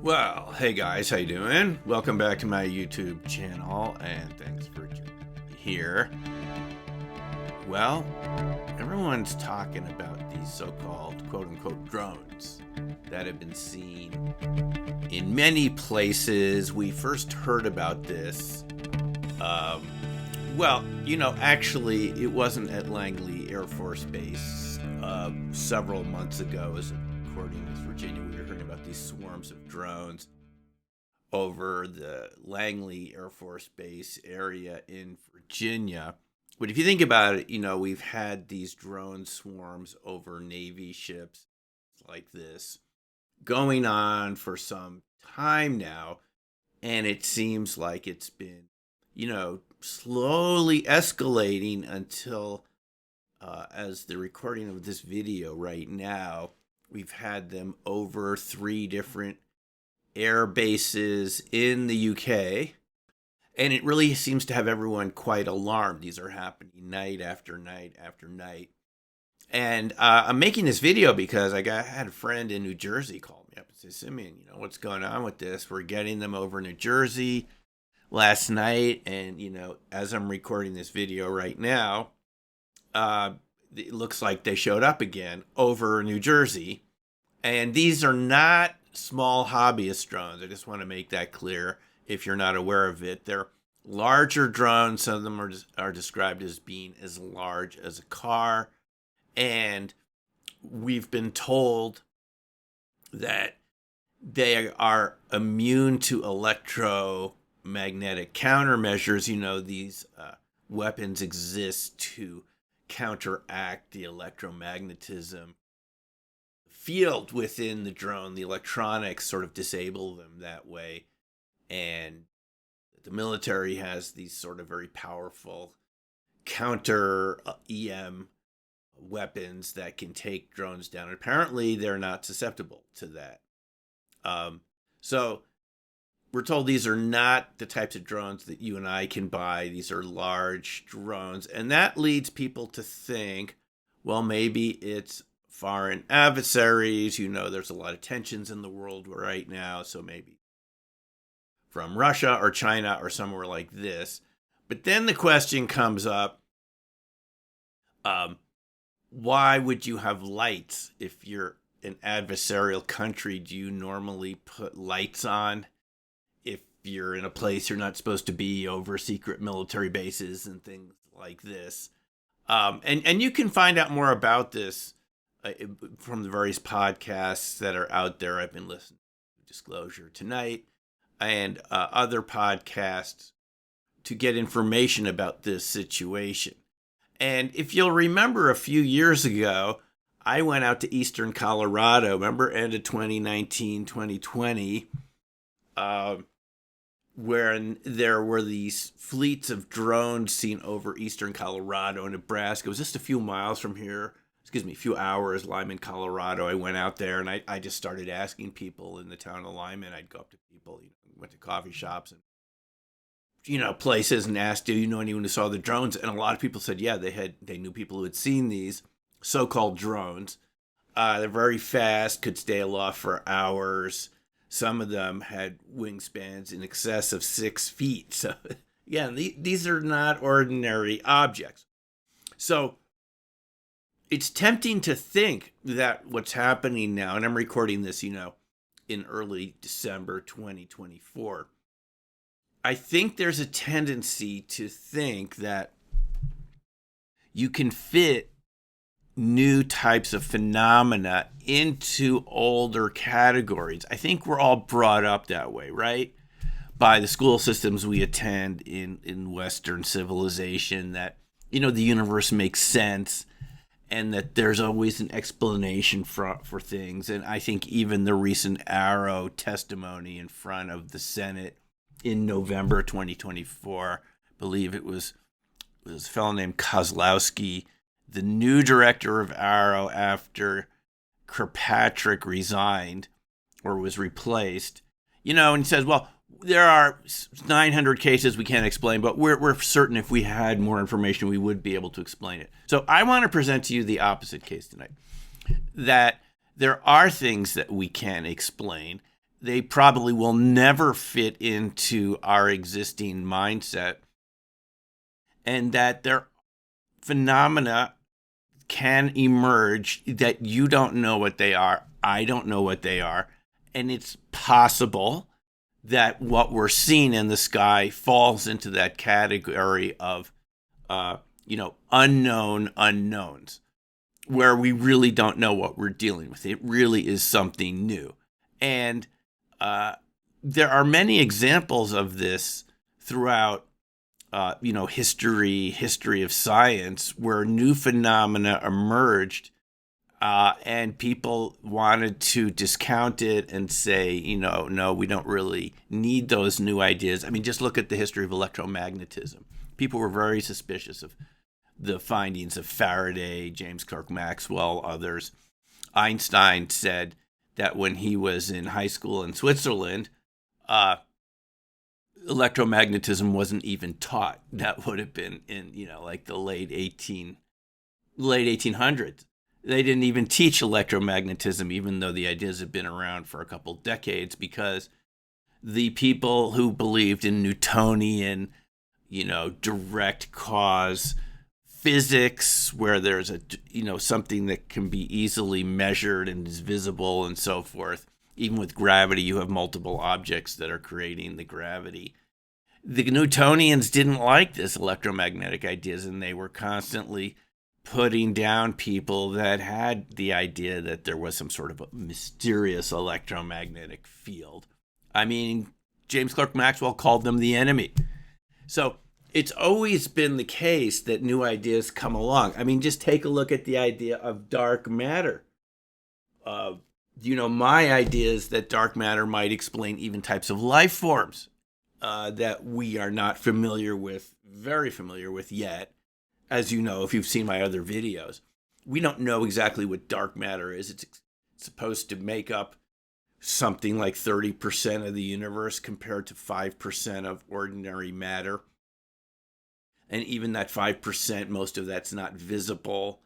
Well, hey guys, how you doing? Welcome back to my YouTube channel, and thanks for joining me here. Well, everyone's talking about these so-called quote-unquote drones that have been seen in many places. We first heard about this, actually, it wasn't at Langley Air Force Base several months ago, according to Virginia. We were hearing about these swarms of drones over the Langley Air Force Base area in Virginia. But if you think about it, we've had these drone swarms over Navy ships like this going on for some time now. And it seems like it's been, slowly escalating until, as the recording of this video right now, we've had them over 3 different air bases in the UK. And it really seems to have everyone quite alarmed. These are happening night after night after night. And I'm making this video because I had a friend in New Jersey call me up and say, Simeon, what's going on with this? We're getting them over New Jersey last night. And, as I'm recording this video right now, it looks like they showed up again over New Jersey. And these are not small hobbyist drones. I just want to make that clear if you're not aware of it. They're larger drones. Some of them are described as being as large as a car. And we've been told that they are immune to electromagnetic countermeasures. These weapons exist to counteract the electromagnetism field within the drone. The electronics sort of disable them that way. And the military has these sort of very powerful counter EM weapons that can take drones down. Apparently, they're not susceptible to that. So we're told these are not the types of drones that you and I can buy. These are large drones. And that leads people to think, well, maybe it's foreign adversaries. There's a lot of tensions in the world right now. So maybe from Russia or China or somewhere like this. But then the question comes up, why would you have lights if you're an adversarial country? Do you normally put lights on if you're in a place you're not supposed to be, over secret military bases and things like this? And you can find out more about this from the various podcasts that are out there. I've been listening to Disclosure Tonight and other podcasts to get information about this situation. And if you'll remember, a few years ago, I went out to eastern Colorado, remember, end of 2019, 2020, where there were these fleets of drones seen over eastern Colorado and Nebraska. It was just a few miles from here. A few hours, Lyman, Colorado. I went out there and I just started asking people in the town of Lyman. I'd go up to people, went to coffee shops and, places and asked, do you know anyone who saw the drones? And a lot of people said, yeah, they knew people who had seen these so-called drones. They're very fast, could stay aloft for hours. Some of them had wingspans in excess of 6 feet. So, yeah, these are not ordinary objects. So it's tempting to think that what's happening now, and I'm recording this, in early December 2024, I think there's a tendency to think that you can fit new types of phenomena into older categories. I think we're all brought up that way, right? By the school systems we attend in Western civilization, that, the universe makes sense and that there's always an explanation for things. And I think even the recent Arrow testimony in front of the Senate in November 2024, I believe it was a fellow named Kozlowski, the new director of Arrow after Kirkpatrick resigned or was replaced, and he says, well, there are 900 cases we can't explain, but we're certain if we had more information, we would be able to explain it. So I want to present to you the opposite case tonight, that there are things that we can explain, they probably will never fit into our existing mindset, and that their phenomena can emerge that you don't know what they are. I don't know what they are. And it's possible that what we're seeing in the sky falls into that category of, unknown unknowns, where we really don't know what we're dealing with. It really is something new. And there are many examples of this throughout history of science, where new phenomena emerged, and people wanted to discount it and say, no, we don't really need those new ideas. I mean, just look at the history of electromagnetism. People were very suspicious of the findings of Faraday, James Clerk Maxwell, others. Einstein said that when he was in high school in Switzerland, electromagnetism wasn't even taught. That would have been in, like the late 1800s. They didn't even teach electromagnetism, even though the ideas had been around for a couple decades, because the people who believed in Newtonian, direct cause physics, where there's something that can be easily measured and is visible and so forth. Even with gravity, you have multiple objects that are creating the gravity. The Newtonians didn't like this electromagnetic ideas, and they were constantly putting down people that had the idea that there was some sort of a mysterious electromagnetic field. I mean, James Clerk Maxwell called them the enemy. So it's always been the case that new ideas come along. I mean, just take a look at the idea of dark matter. My idea is that dark matter might explain even types of life forms that we are not very familiar with yet. As you know, if you've seen my other videos, we don't know exactly what dark matter is. It's supposed to make up something like 30% of the universe compared to 5% of ordinary matter. And even that 5%, most of that's not visible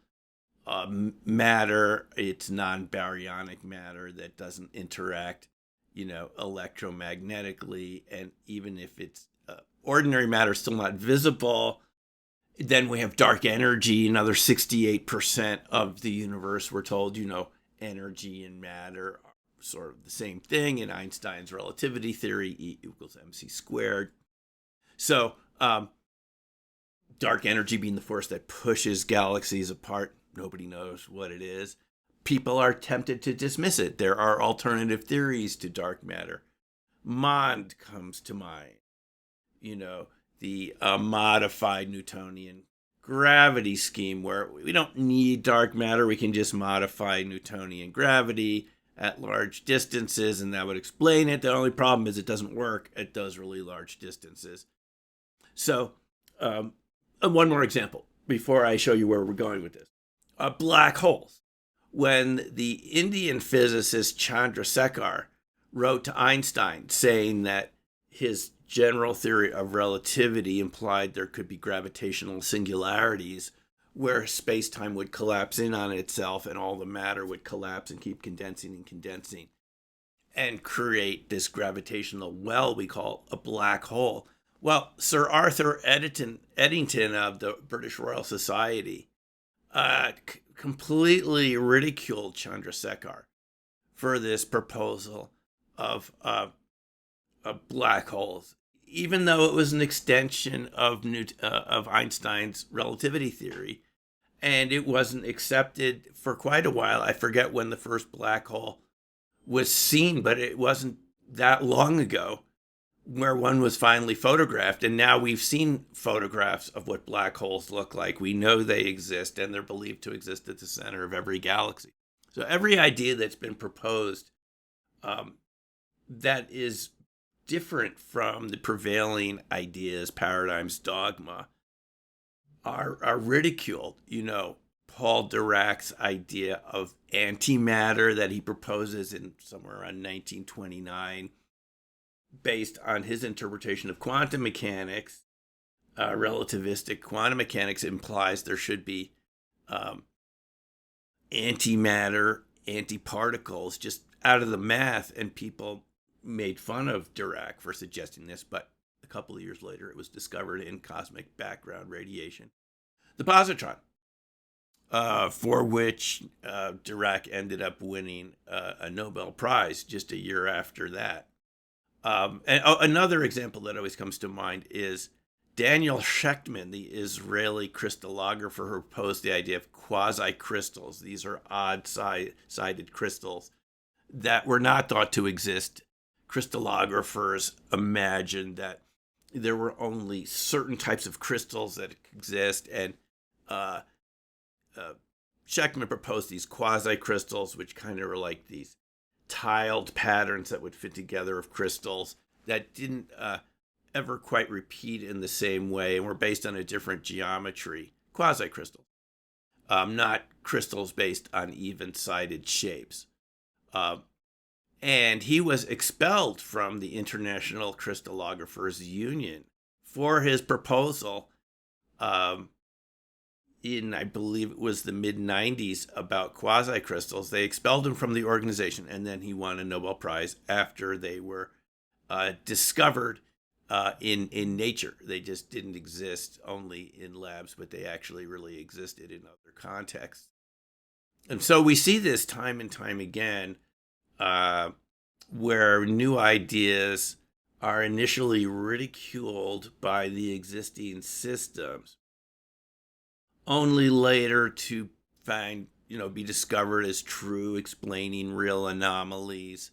matter. It's non-baryonic matter that doesn't interact, electromagnetically. And even if it's ordinary matter, still not visible. Then we have dark energy, another 68% of the universe. We're told, energy and matter are sort of the same thing in Einstein's relativity theory, E equals mc squared. So dark energy being the force that pushes galaxies apart. Nobody knows what it is. People are tempted to dismiss it. There are alternative theories to dark matter. Mond comes to mind. The modified Newtonian gravity scheme, where we don't need dark matter. We can just modify Newtonian gravity at large distances, and that would explain it. The only problem is it doesn't work at those really large distances. So, one more example before I show you where we're going with this. Black holes. When the Indian physicist Chandrasekhar wrote to Einstein saying that his general theory of relativity implied there could be gravitational singularities where space-time would collapse in on itself and all the matter would collapse and keep condensing and create this gravitational well we call a black hole. Well, Sir Arthur Eddington of the British Royal Society completely ridiculed Chandrasekhar for this proposal of black holes, even though it was an extension of Einstein's relativity theory, and it wasn't accepted for quite a while. I forget when the first black hole was seen, but it wasn't that long ago where one was finally photographed, and now we've seen photographs of what black holes look like. We know they exist, and they're believed to exist at the center of every galaxy. So every idea that's been proposed that is different from the prevailing ideas, paradigms, dogma, are ridiculed. Paul Dirac's idea of antimatter that he proposes in somewhere around 1929, based on his interpretation of quantum mechanics, relativistic quantum mechanics implies there should be antimatter, antiparticles, just out of the math, and people made fun of Dirac for suggesting this, but a couple of years later, it was discovered in cosmic background radiation, the positron, for which Dirac ended up winning a Nobel Prize just a year after that. Another example that always comes to mind is Daniel Shechtman, the Israeli crystallographer, who proposed the idea of quasi-crystals. These are odd-sided crystals that were not thought to exist. Crystallographers imagined that there were only certain types of crystals that exist, and Shechtman proposed these quasi-crystals, which kind of are like these tiled patterns that would fit together of crystals that didn't ever quite repeat in the same way and were based on a different geometry. Quasi-crystals, not crystals based on even-sided shapes. And he was expelled from the International Crystallographers Union for his proposal in, I believe it was the mid-90s, about quasi-crystals. They expelled him from the organization, and then he won a Nobel Prize after they were discovered in nature. They just didn't exist only in labs, but they actually really existed in other contexts. And so we see this time and time again, where new ideas are initially ridiculed by the existing systems, only later to be discovered as true, explaining real anomalies.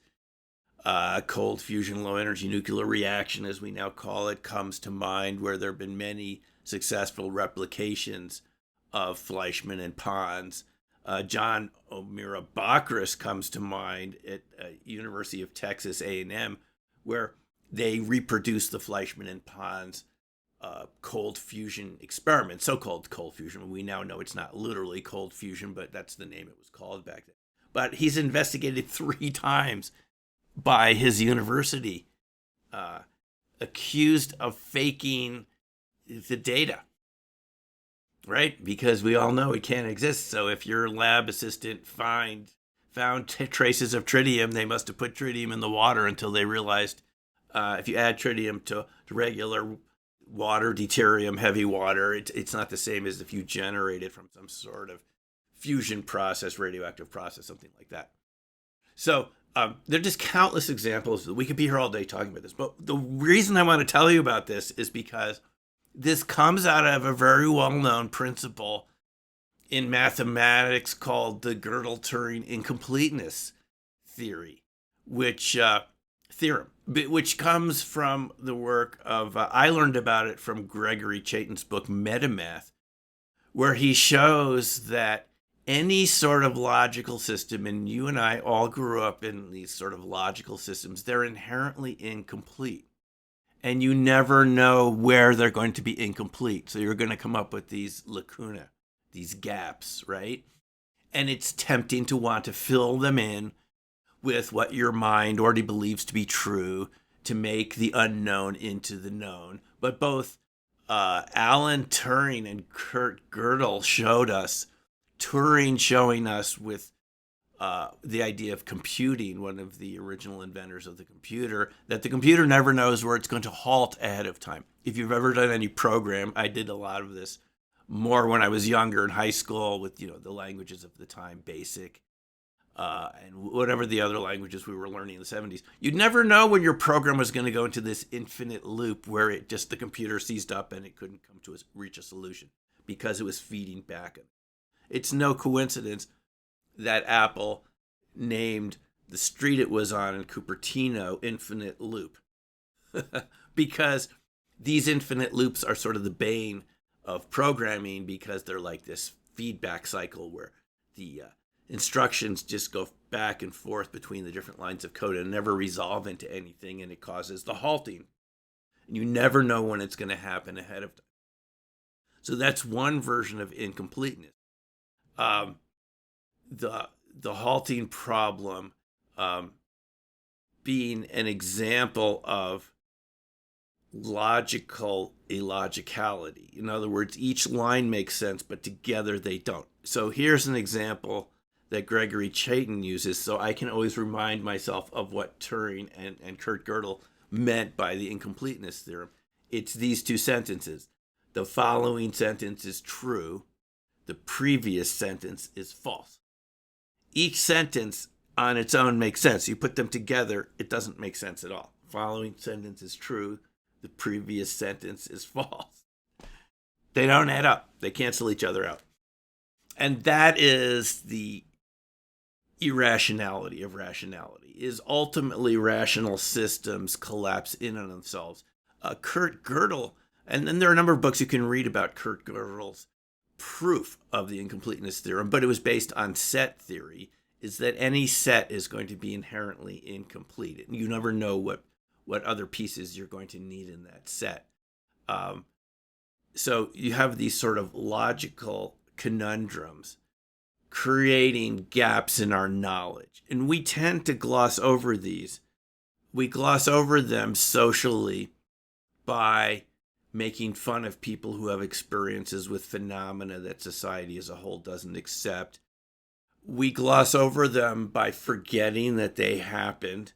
Cold fusion, low energy nuclear reaction, as we now call it, comes to mind, where there have been many successful replications of Fleischmann and Pons. John O'Meara Bacchus comes to mind at University of Texas A&M, where they reproduced the Fleischmann and Pons cold fusion experiment, so-called cold fusion. We now know it's not literally cold fusion, but that's the name it was called back then. But he's investigated 3 times by his university, accused of faking the data, right? Because we all know it can't exist. So if your lab assistant found traces of tritium, they must have put tritium in the water until they realized if you add tritium to regular water, deuterium, heavy water, it's not the same as if you generate it from some sort of fusion process, radioactive process, something like that. So there are just countless examples. We could be here all day talking about this. But the reason I want to tell you about this is because this comes out of a very well-known principle in mathematics called the Gödel-Turing Incompleteness Theory, which comes from the work of, I learned about it from Gregory Chatin's book Metamaths, where he shows that any sort of logical system, and you and I all grew up in these sort of logical systems, they're inherently incomplete. And you never know where they're going to be incomplete. So you're going to come up with these lacuna, these gaps, right? And it's tempting to want to fill them in with what your mind already believes to be true to make the unknown into the known. But both Alan Turing and Kurt Gödel showed us, Turing showing us with the idea of computing, one of the original inventors of the computer, that the computer never knows where it's going to halt ahead of time. If you've ever done any program, I did a lot of this more when I was younger in high school with, the languages of the time, BASIC, and whatever the other languages we were learning in the 70s. You'd never know when your program was going to go into this infinite loop where the computer seized up and it couldn't come to reach a solution because it was feeding back. It's no coincidence that Apple named the street it was on in Cupertino Infinite Loop, because these infinite loops are sort of the bane of programming, because they're like this feedback cycle where the instructions just go back and forth between the different lines of code and never resolve into anything, and it causes the halting. And you never know when it's going to happen ahead of time. So that's one version of incompleteness. The halting problem being an example of logical illogicality. In other words, each line makes sense, but together they don't. So here's an example that Gregory Chatin uses, so I can always remind myself of what Turing and Kurt Gödel meant by the incompleteness theorem. It's these two sentences. The following sentence is true. The previous sentence is false. Each sentence on its own makes sense. You put them together, it doesn't make sense at all. Following sentence is true. The previous sentence is false. They don't add up. They cancel each other out. And that is the irrationality of rationality, is ultimately rational systems collapse in on themselves. Kurt Gödel, and then there are a number of books you can read about Kurt Gödel's proof of the incompleteness theorem, but it was based on set theory, is that any set is going to be inherently incomplete. And you never know what other pieces you're going to need in that set. So you have these sort of logical conundrums creating gaps in our knowledge. And we tend to gloss over these. We gloss over them socially by making fun of people who have experiences with phenomena that society as a whole doesn't accept. We gloss over them by forgetting that they happened.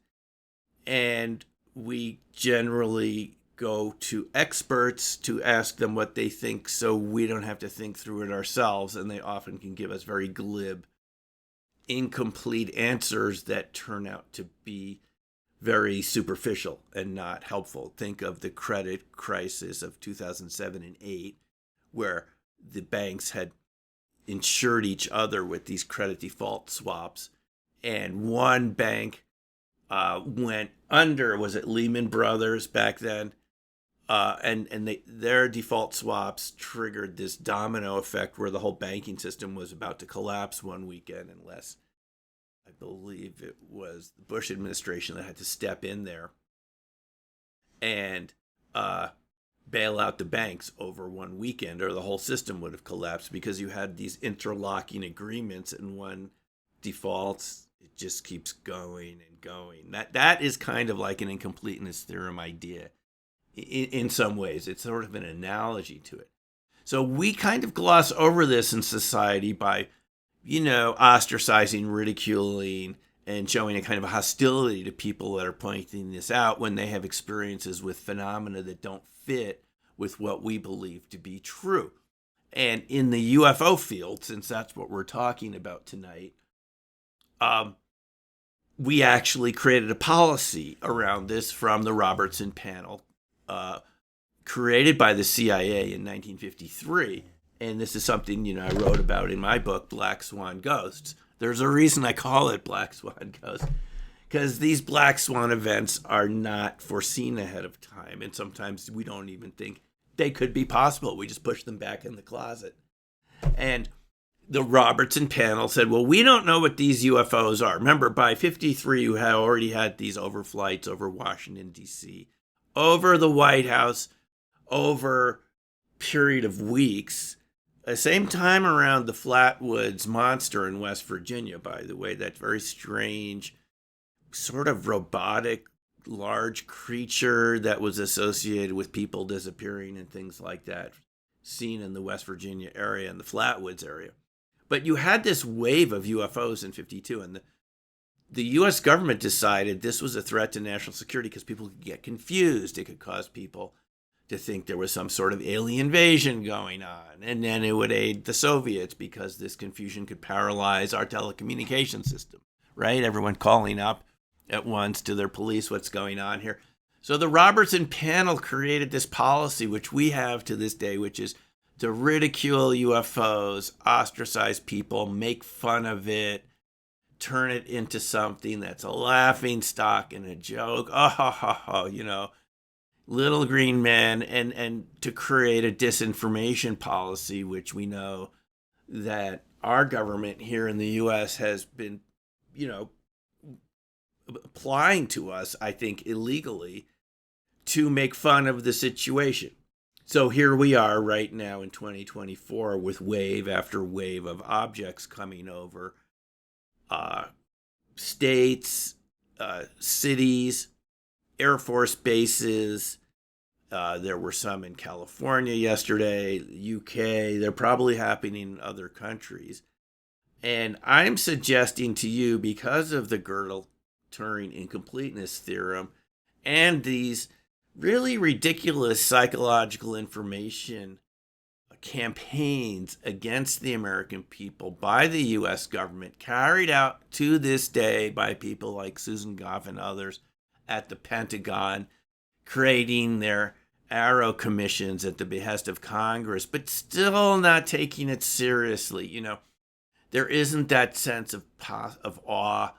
And we generally go to experts to ask them what they think so we don't have to think through it ourselves, and they often can give us very glib, incomplete answers that turn out to be very superficial and not helpful. Think of the credit crisis of 2007 and 8, where the banks had insured each other with these credit default swaps, and one bank went under. Was it Lehman Brothers back then? And their default swaps triggered this domino effect where the whole banking system was about to collapse one weekend, unless I believe it was the Bush administration that had to step in there and bail out the banks over one weekend, or the whole system would have collapsed, because you had these interlocking agreements, and one defaults, it just keeps going and going. That is kind of like an incompleteness theorem idea. In some ways, it's sort of an analogy to it. So we kind of gloss over this in society by, ostracizing, ridiculing, and showing a kind of a hostility to people that are pointing this out when they have experiences with phenomena that don't fit with what we believe to be true. And in the UFO field, since that's what we're talking about tonight, we actually created a policy around this from the Robertson panel, created by the CIA in 1953. And this is something, I wrote about in my book, Black Swan Ghosts. There's a reason I call it Black Swan Ghosts, because these Black Swan events are not foreseen ahead of time. And sometimes we don't even think they could be possible. We just push them back in the closet. And the Robertson panel said, well, we don't know what these UFOs are. Remember, by 53, you had already had these overflights over Washington, D.C., over the White House, over a period of weeks. The same time around the Flatwoods Monster in West Virginia, by the way, that very strange, sort of robotic, large creature that was associated with people disappearing and things like that, seen in the West Virginia area and the Flatwoods area. But you had this wave of UFOs in 52, and the U.S. government decided this was a threat to national security because people could get confused. It could cause people to think there was some sort of alien invasion going on. And then it would aid the Soviets because this confusion could paralyze our telecommunication system, right? Everyone calling up at once to their police, what's going on here? So the Robertson panel created this policy, which we have to this day, which is to ridicule UFOs, ostracize people, make fun of it, turn it into something that's a laughing stock and a joke. Little green men, and to create a disinformation policy, which we know that our government here in the U.S. has been, applying to us, I think, illegally, to make fun of the situation. So here we are right now in 2024 with wave after wave of objects coming over states, cities, Air Force bases. There were some in California yesterday, UK. They're probably happening in other countries. And I'm suggesting to you, because of the Gödel Turing Incompleteness Theorem and these really ridiculous psychological information campaigns against the American people by the U.S. government, carried out to this day by people like Susan Goff and others at the Pentagon, creating their arrow commissions at the behest of Congress, but still not taking it seriously. There isn't that sense of awe,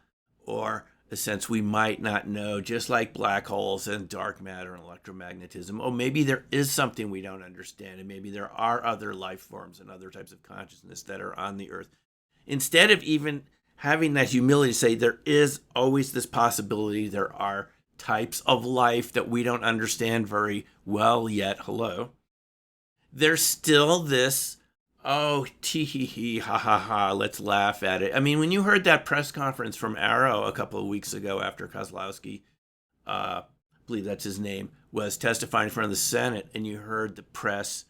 or a sense we might not know, just like black holes and dark matter and electromagnetism. Oh, maybe there is something we don't understand, and maybe there are other life forms and other types of consciousness that are on the earth. Instead of even having that humility to say there is always this possibility, there are types of life that we don't understand very well yet. Hello. There's still this, oh, tee hee hee, ha ha ha, let's laugh at it. I mean, when you heard that press conference from Arrow a couple of weeks ago after Kozlowski, I believe that's his name, was testifying in front of the Senate, and you heard the press,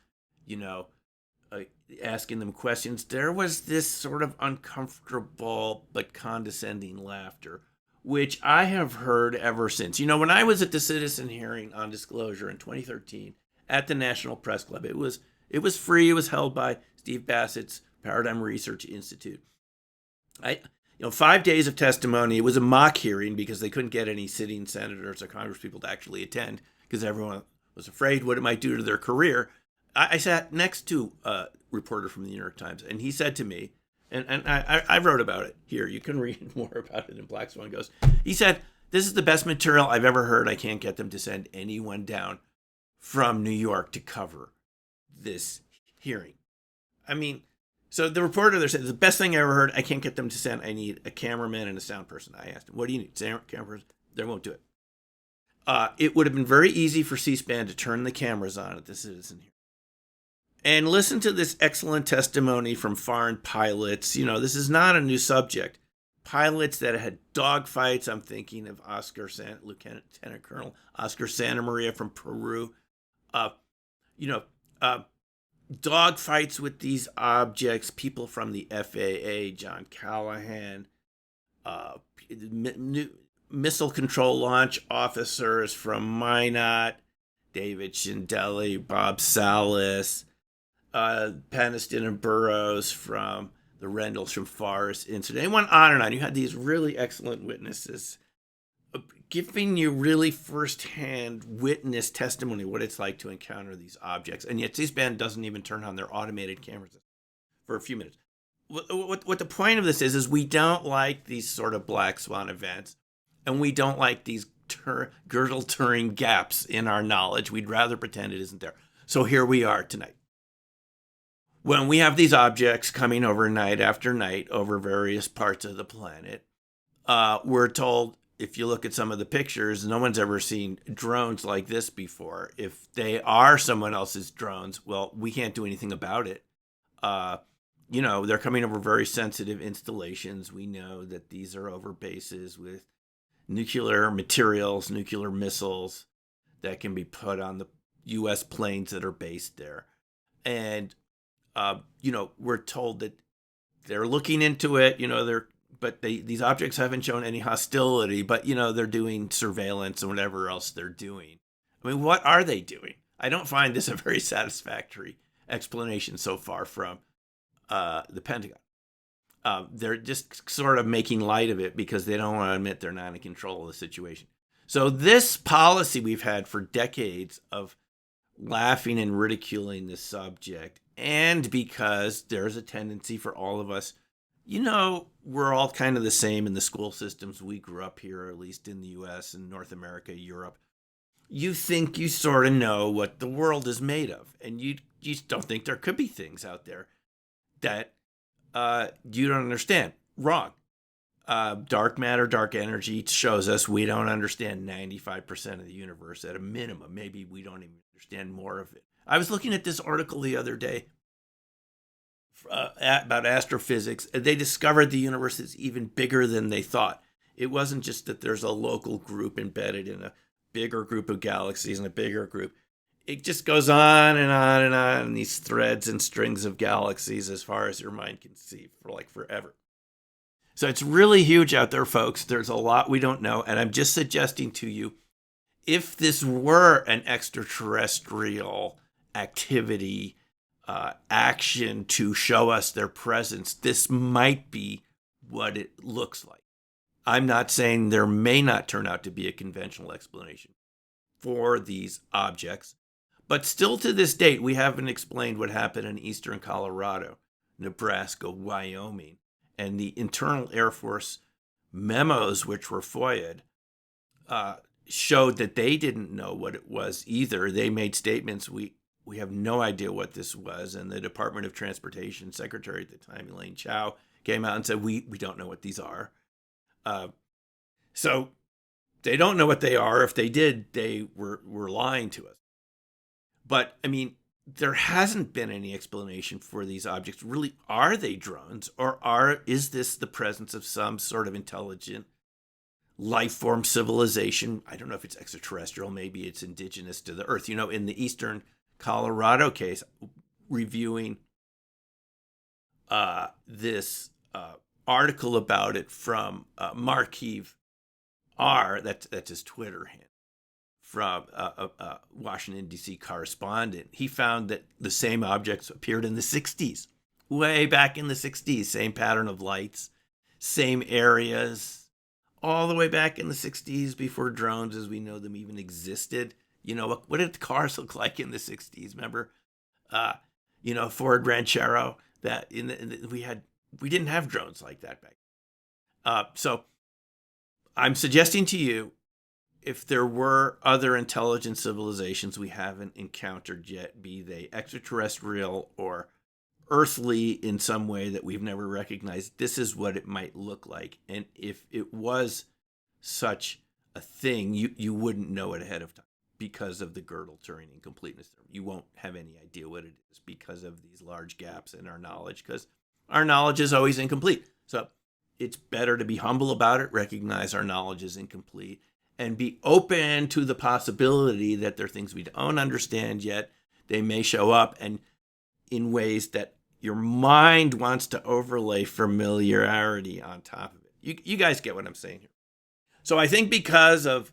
asking them questions, there was this sort of uncomfortable but condescending laughter, which I have heard ever since. When I was at the citizen hearing on disclosure in 2013 at the National Press Club, it was free. It was held by Steve Bassett's Paradigm Research Institute. 5 days of testimony. It was a mock hearing because they couldn't get any sitting senators or congresspeople to actually attend because everyone was afraid what it might do to their career. I sat next to a reporter from the New York Times, and he said to me, and I wrote about it here. You can read more about it in Black Swan Ghost. He said, "This is the best material I've ever heard. I can't get them to send anyone down from New York to cover this hearing." I mean, so the reporter there said, "The best thing I ever heard. I can't get them to send. I need a cameraman and a sound person." I asked him, "What do you need? Camera person?" They won't do it. It would have been very easy for C-SPAN to turn the cameras on at the citizen hearing and listen to this excellent testimony from foreign pilots. This is not a new subject. Pilots that had dogfights. I'm thinking of Lieutenant Colonel Oscar Santa Maria from Peru. Dogfights with these objects. People from the FAA, John Callahan, missile control launch officers from Minot, David Chindelli, Bob Salas, Peniston and Burroughs from the Rendlesham Forest incident. They went on and on. You had these really excellent witnesses giving you really firsthand witness testimony what it's like to encounter these objects. And yet C-SPAN doesn't even turn on their automated cameras for a few minutes. What the point of this is we don't like these sort of black swan events, and we don't like these Gödel Turing gaps in our knowledge. We'd rather pretend it isn't there. So here we are tonight. When we have these objects coming over night after night over various parts of the planet, we're told, if you look at some of the pictures, no one's ever seen drones like this before. If they are someone else's drones, well, we can't do anything about it. They're coming over very sensitive installations. We know that these are over bases with nuclear materials, nuclear missiles that can be put on the U.S. planes that are based there. And we're told that they're looking into it. These objects haven't shown any hostility, but they're doing surveillance and whatever else they're doing. I mean, what are they doing? I don't find this a very satisfactory explanation so far from the Pentagon. They're just sort of making light of it because they don't want to admit they're not in control of the situation. So this policy we've had for decades of laughing and ridiculing the subject, and because there's a tendency for all of us, we're all kind of the same in the school systems we grew up here, at least in the U.S. and North America, Europe. You think you sort of know what the world is made of, and you don't think there could be things out there that you don't understand. Wrong. Dark matter, dark energy shows us we don't understand 95% of the universe at a minimum. Maybe we don't even understand more of it. I was looking at this article the other day about astrophysics. They discovered the universe is even bigger than they thought. It wasn't just that there's a local group embedded in a bigger group of galaxies and a bigger group. It just goes on and on and on, these threads and strings of galaxies as far as your mind can see for like forever. So it's really huge out there, folks. There's a lot we don't know. And I'm just suggesting to you, if this were an extraterrestrial activity, action to show us their presence, this might be what it looks like. I'm not saying there may not turn out to be a conventional explanation for these objects, but still to this date, we haven't explained what happened in eastern Colorado, Nebraska, Wyoming, and the internal Air Force memos, which were FOIA'd, showed that they didn't know what it was either. They made statements, we have no idea what this was, and the Department of Transportation Secretary at the time, Elaine Chao, came out and said, we don't know what these are. So they don't know what they are. If they did, they were lying to us. But, I mean, there hasn't been any explanation for these objects. Really, are they drones, or is this the presence of some sort of intelligent life form civilization? I don't know if it's extraterrestrial. Maybe it's indigenous to the Earth. You know, in the eastern Colorado case, reviewing this article about it from Markeev R, that's his Twitter handle, from a Washington, D.C. correspondent. He found that the same objects appeared in the 60s, way back in the 60s, same pattern of lights, same areas, all the way back in the 60s, before drones as we know them even existed. You know, what did the cars look like in the 60s? Remember, Ford Ranchero, that we didn't have drones like that back. So I'm suggesting to you, if there were other intelligent civilizations we haven't encountered yet, be they extraterrestrial or earthly in some way that we've never recognized, this is what it might look like. And if it was such a thing, you wouldn't know it ahead of time because of the Gödel-Turing Incompleteness Theorem. You won't have any idea what it is because of these large gaps in our knowledge, because our knowledge is always incomplete. So it's better to be humble about it, recognize our knowledge is incomplete, and be open to the possibility that there are things we don't understand yet. They may show up, and in ways that your mind wants to overlay familiarity on top of it. You guys get what I'm saying here. So I think because of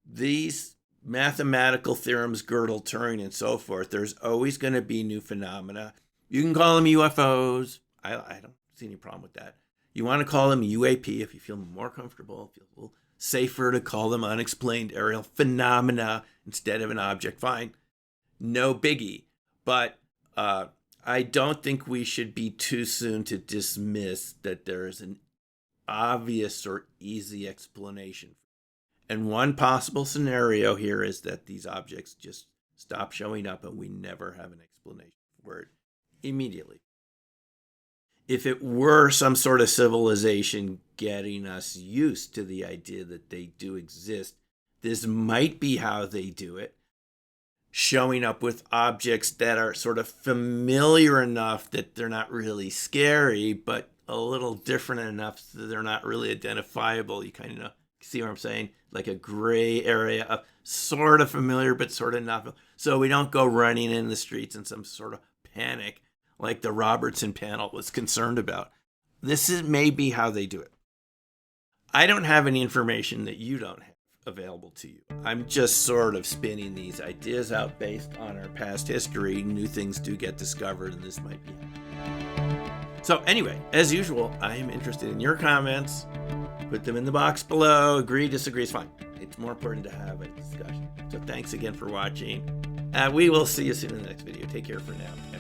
these mathematical theorems, Gödel, Turing, and so forth, there's always going to be new phenomena. You can call them UFOs. I don't see any problem with that. You want to call them UAP if you feel more comfortable, feel a little safer to call them unexplained aerial phenomena instead of an object. Fine. No biggie. But I don't think we should be too soon to dismiss that there is an obvious or easy explanation. And one possible scenario here is that these objects just stop showing up and we never have an explanation for it immediately. If it were some sort of civilization getting us used to the idea that they do exist, this might be how they do it. Showing up with objects that are sort of familiar enough that they're not really scary, but a little different enough that they're not really identifiable. You kind of know, see what I'm saying? Like a gray area of sort of familiar, but sort of not. So we don't go running in the streets in some sort of panic like the Robertson panel was concerned about. This is maybe how they do it. I don't have any information that you don't have available to you. I'm just sort of spinning these ideas out based on our past history. New things do get discovered, and this might be it. So anyway, as usual, I am interested in your comments. Put them in the box below. Agree, disagree is fine. It's more important to have a discussion. So thanks again for watching. We will see you soon in the next video. Take care for now.